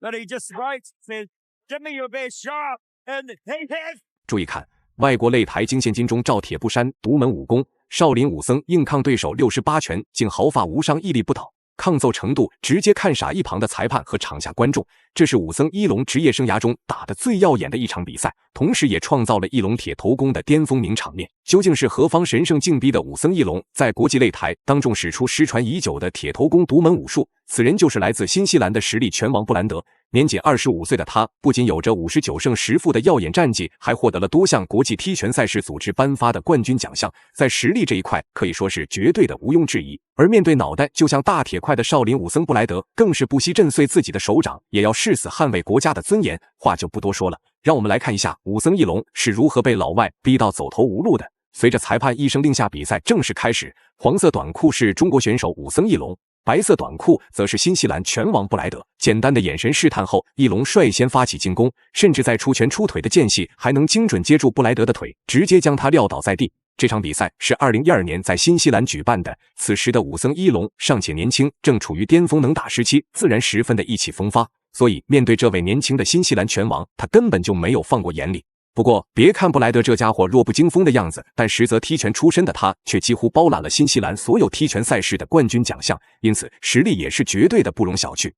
that he just writes says, "Give me your best shot," and he has. 注意看，外国擂台惊现金钟罩铁布衫独门武功，少林武僧硬抗对手68拳，竟毫发无伤，屹立不倒。抗揍程度直接看傻一旁的裁判和场下观众，这是武僧一龙职业生涯中打得最耀眼的一场比赛，同时也创造了一龙铁头功的巅峰名场面。究竟是何方神圣劲逼的武僧一龙，在国际擂台当众使出失传已久的铁头功独门武术？此人就是来自新西兰的实力拳王布兰德。年仅25岁的他，不仅有着59胜10负的耀眼战绩，还获得了多项国际踢拳赛事组织颁发的冠军奖项，在实力这一块可以说是绝对的毋庸置疑。而面对脑袋就像大铁块的少林武僧布莱德，更是不惜震碎自己的手掌，也要誓死捍卫国家的尊严。话就不多说了，让我们来看一下武僧一龙是如何被老外逼到走投无路的。随着裁判一声令下，比赛正式开始。黄色短裤是中国选手武僧一龙，白色短裤则是新西兰拳王布莱德。简单的眼神试探后，一龙率先发起进攻，甚至在出拳出腿的间隙还能精准接住布莱德的腿，直接将他撂倒在地。这场比赛是2012年在新西兰举办的，此时的武僧一龙尚且年轻，正处于巅峰能打时期，自然十分的意气风发。所以面对这位年轻的新西兰拳王，他根本就没有放过眼里。不过别看布莱德这家伙弱不禁风的样子，但实则踢拳出身的他却几乎包揽了新西兰所有踢拳赛事的冠军奖项，因此实力也是绝对的不容小觑。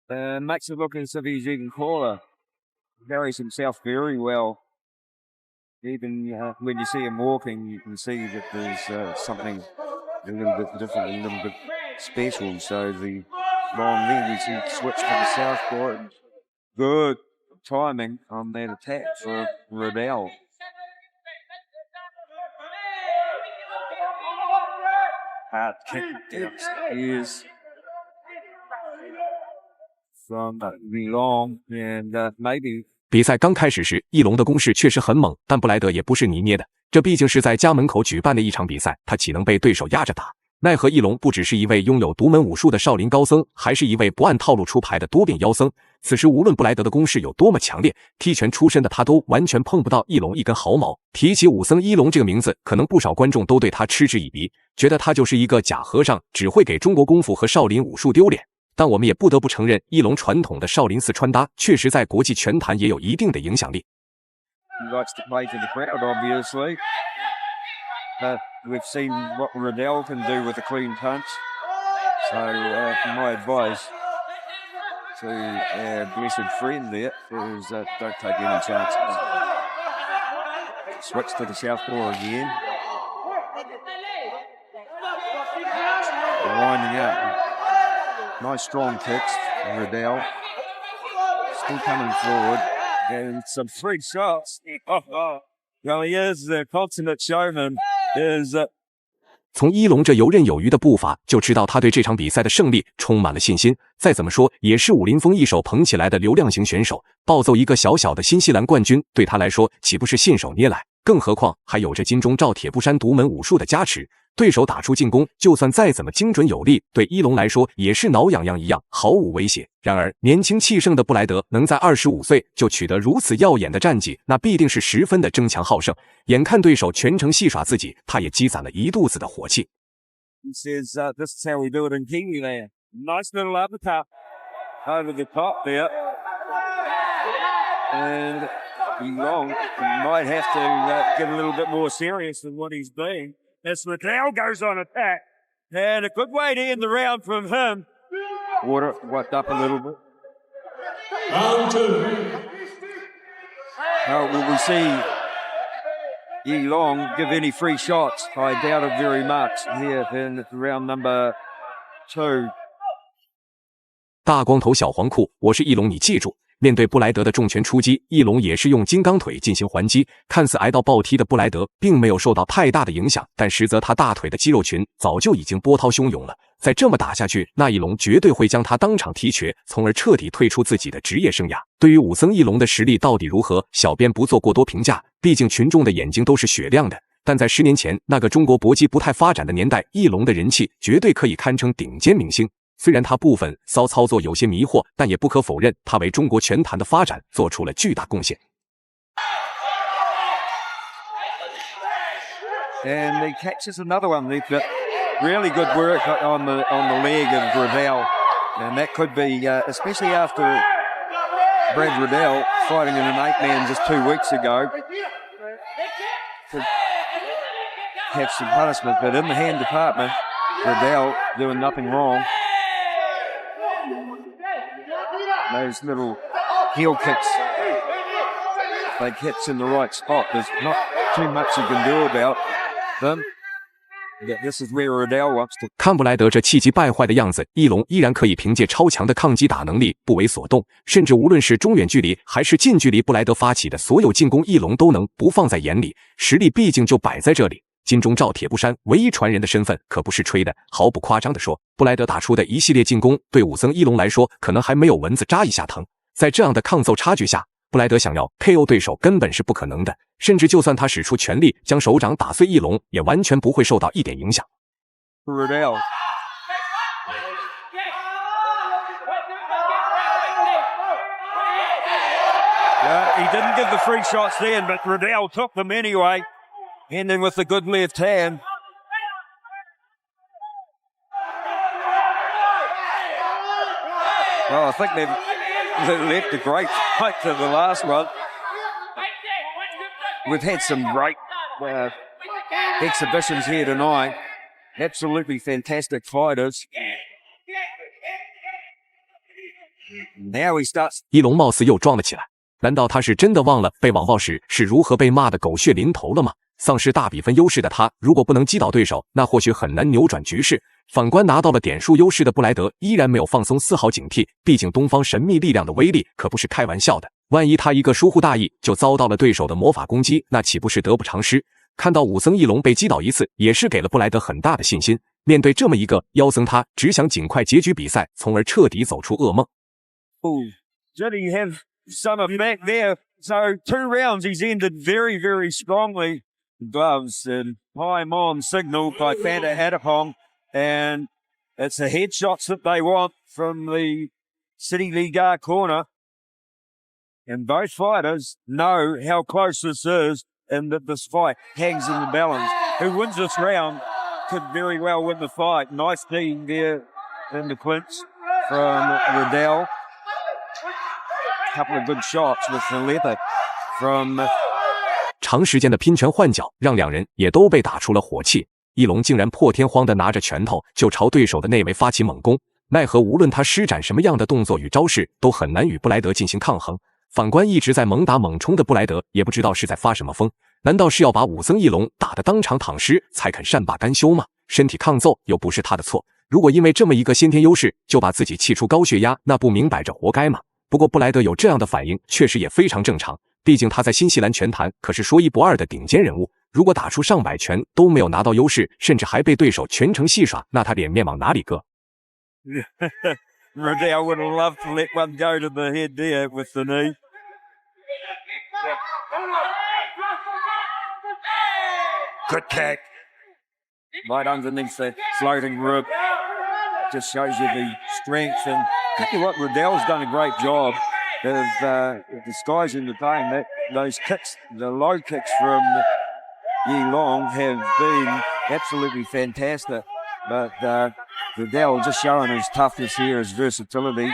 Makes it look as if he's even taller. Carries himself very well. Even when you see him walking, you can see that there's something a little bit different, a little bit special. So the long legs, he switched to the southpaw. Good timing on that attack for Riddell. Hard kick downstairs from Long and maybe. 比赛刚开始时，一龙的攻势确实很猛，但布莱德也不是泥捏的，这毕竟是在家门口举办的一场比赛，他岂能被对手压着打？奈何一龙不只是一位拥有独门武术的少林高僧，还是一位不按套路出牌的多变妖僧。此时无论布莱德的攻势有多么强烈，踢拳出身的他都完全碰不到一龙一根毫毛。提起武僧一龙这个名字，可能不少观众都对他嗤之以鼻，觉得他就是一个假和尚，只会给中国功夫和少林武术丢脸。但我们也不得不承认，一龙传统的少林寺穿搭确实在国际拳坛也有一定的影响力。He likes to play to the crowd, obviously. We've seen what Riddell can do with a clean punch. So my advice to our blessed friend there is don't take any chances. Switch to the southpaw again. Winding up. Nice strong kicks, Riddell. Still coming forward. And some free shots. Well, he is the consummate showman. 从一龙这游刃有余的步伐，就知道他对这场比赛的胜利充满了信心。再怎么说，也是武林风一手捧起来的流量型选手，暴揍一个小小的新西兰冠军，对他来说岂不是信手拈来？更何况还有着金钟罩铁布衫独门武术的加持。对手打出进攻，就算再怎么精准有力，对一龙来说也是挠痒痒一样，毫无威胁。然而，年轻气盛的布莱德能在25岁就取得如此耀眼的战绩，那必定是十分的争强好胜。眼看对手全程戏耍自己，他也积攒了一肚子的火气。He says, "This is how we do it in Kiwiland." Nice little uppercut over the top there, and Long might have to get a little bit more serious than what he's been. As Riddell goes on attack, and a good way to end the round from him. Water wiped up a little bit. Round two. Will we see Yi Long give any free shots? I doubt it very much here in round number 2. 大光头小黄裤，我是一龙，你记住。面对布莱德的重拳出击，一龙也是用金刚腿进行还击。看似挨到暴踢的布莱德并没有受到太大的影响，但实则他大腿的肌肉群早就已经波涛汹涌了。再这么打下去，那一龙绝对会将他当场踢瘸，从而彻底退出自己的职业生涯。对于武僧一龙的实力到底如何，小编不做过多评价，毕竟群众的眼睛都是雪亮的。但在10年前那个中国搏击不太发展的年代，一龙的人气绝对可以堪称顶尖明星。虽然他部分骚操作有些迷惑，但也不可否认，他为中国拳坛的发展做出了巨大贡献。And he catches another one. They've got really good work on the leg of Riddell, and that could be, especially after Brad Riddell fighting in an 8-man just 2 weeks ago could have some punishment, but in the hand department, Riddell doing nothing wrong. Those little heel kicks, they hits in the right spot. There's not too much you can do about them. This is where Riddell wants to. 看布莱德这气急败坏的样子，翼龙依然可以凭借超强的抗击打能力不为所动，甚至无论是中远距离还是近距离，布莱德发起的所有进攻，翼龙都能不放在眼里。实力毕竟就摆在这里。金钟罩铁布衫唯一传人的身份可不是吹的，毫不夸张地说，布莱德打出的一系列进攻对武僧一龙来说，可能还没有蚊子扎一下疼。在这样的抗揍差距下，布莱德想要 KO 对手根本是不可能的，甚至就算他使出全力将手掌打碎翼龙，也完全不会受到一点影响。Riddell. He didn't give the free shots then, but Riddell took them anyway. Ending with a good left hand. Well, I think they've left a great fight to the last one. We've had some great exhibitions here tonight. Absolutely fantastic fighters. Now he starts. 翼龙貌似又装了起来，难道他是真的忘了被网暴时是如何被骂得狗血淋头了吗？丧失大比分优势的他，如果不能击倒对手，那或许很难扭转局势。反观拿到了点数优势的布莱德，依然没有放松丝毫警惕，毕竟东方神秘力量的威力可不是开玩笑的。万一他一个疏忽大意就遭到了对手的魔法攻击，那岂不是得不偿失？看到武僧翼龙被击倒一次，也是给了布莱德很大的信心。面对这么一个妖僧，他只想尽快结局比赛，从而彻底走出噩梦。Did he have some back there? So 2 rounds he's ended very, very strongly. Gloves and time on signal by Fanta Adapong, and it's the headshots that they want from the City Liga corner. And both fighters know how close this is and that this fight hangs in the balance. Who wins this round could very well win the fight. Nice team there in the clinch from Riddell. Couple of good shots with the leather from. 长时间的拼拳换脚让两人也都被打出了火气，翼龙竟然破天荒地拿着拳头就朝对手的内围发起猛攻，奈何无论他施展什么样的动作与招式，都很难与布莱德进行抗衡。反观一直在猛打猛冲的布莱德，也不知道是在发什么疯，难道是要把武僧翼龙打得当场躺尸才肯善罢甘休吗？身体抗揍又不是他的错，如果因为这么一个先天优势就把自己气出高血压，那不明摆着活该吗？不过布莱德有这样的反应确实也非常正常，毕竟他在新西兰拳坛可是说一不二的顶尖人物，如果打出上百拳都没有拿到优势，甚至还被对手全程戏耍，那他脸面往哪里搁？ Riddell would have loved to let one go to the head there with the knee. Good kick. Right underneath the floating rib. Just shows you the strength. And I tell you what, Riddell's done a great job of disguising the pain. Those kicks, the low kicks from Yi Long have been absolutely fantastic. But Riddell just showing his toughness here, his versatility.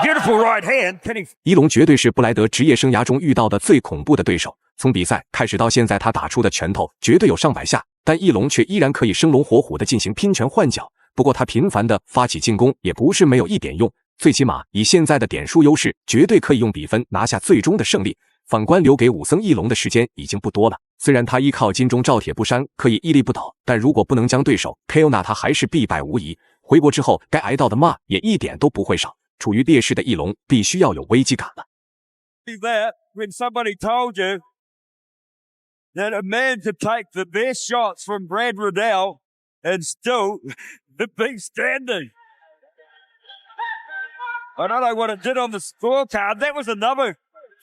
Beautiful right hand. 一龙绝对是布莱德职业生涯中遇到的最恐怖的对手。从比赛开始到现在，他打出的拳头绝对有上百下，但翼龙却依然可以生龙活虎地进行拼拳换脚。不过他频繁地发起进攻也不是没有一点用，最起码以现在的点数优势，绝对可以用比分拿下最终的胜利。反观留给武僧翼龙的时间已经不多了，虽然他依靠金钟罩铁布衫可以屹立不倒，但如果不能将对手 KO， 那他还是必败无疑。回国之后该挨到的骂也一点都不会少。处于劣势的翼龙必须要有危机感了。That when somebody told you that a man could take the best shots from Brad Riddell and still be standing. I don't know what it did on the scorecard. That was another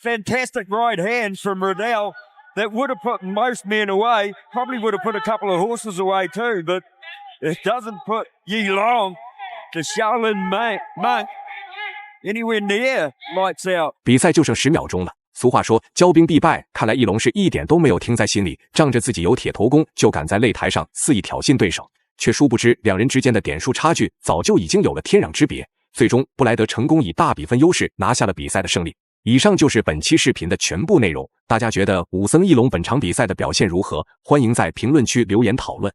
fantastic right hand from Riddell that would have put most men away. Probably would have put a couple of horses away too, but it doesn't put Yi Long, the Shaolin monk, anywhere near lights out. 比赛就剩10秒钟了。俗话说骄兵必败，看来翼龙是一点都没有听在心里，仗着自己有铁头功，就敢在擂台上肆意挑衅对手，却殊不知两人之间的点数差距早就已经有了天壤之别。最终布莱德成功以大比分优势拿下了比赛的胜利。以上就是本期视频的全部内容，大家觉得武僧义龙本场比赛的表现如何？欢迎在评论区留言讨论。